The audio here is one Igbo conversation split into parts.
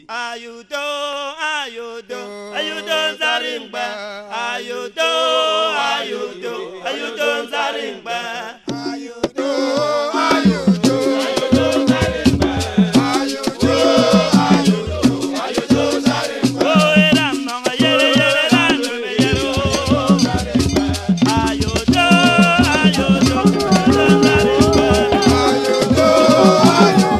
Ayudo, ayudo, ayudo zarimba. Ayudo, ayudo, ayudo zarimba. Ayudo, ayudo, ayudo zarimba. Ayudo, ayudo, ayudo zarimba. Oh, era manga yere yere lando me yero. Ayudo, ayudo, ayudo zarimba. Ayudo, ayudo.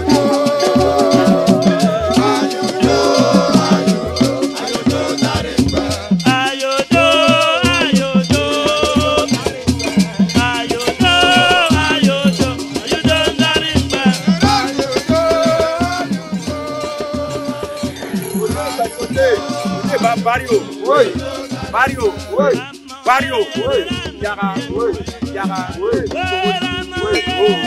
Barrio, oi, Barrio, oi, Barrio, oi, Yara, oi, Yara, oi, oi, oi,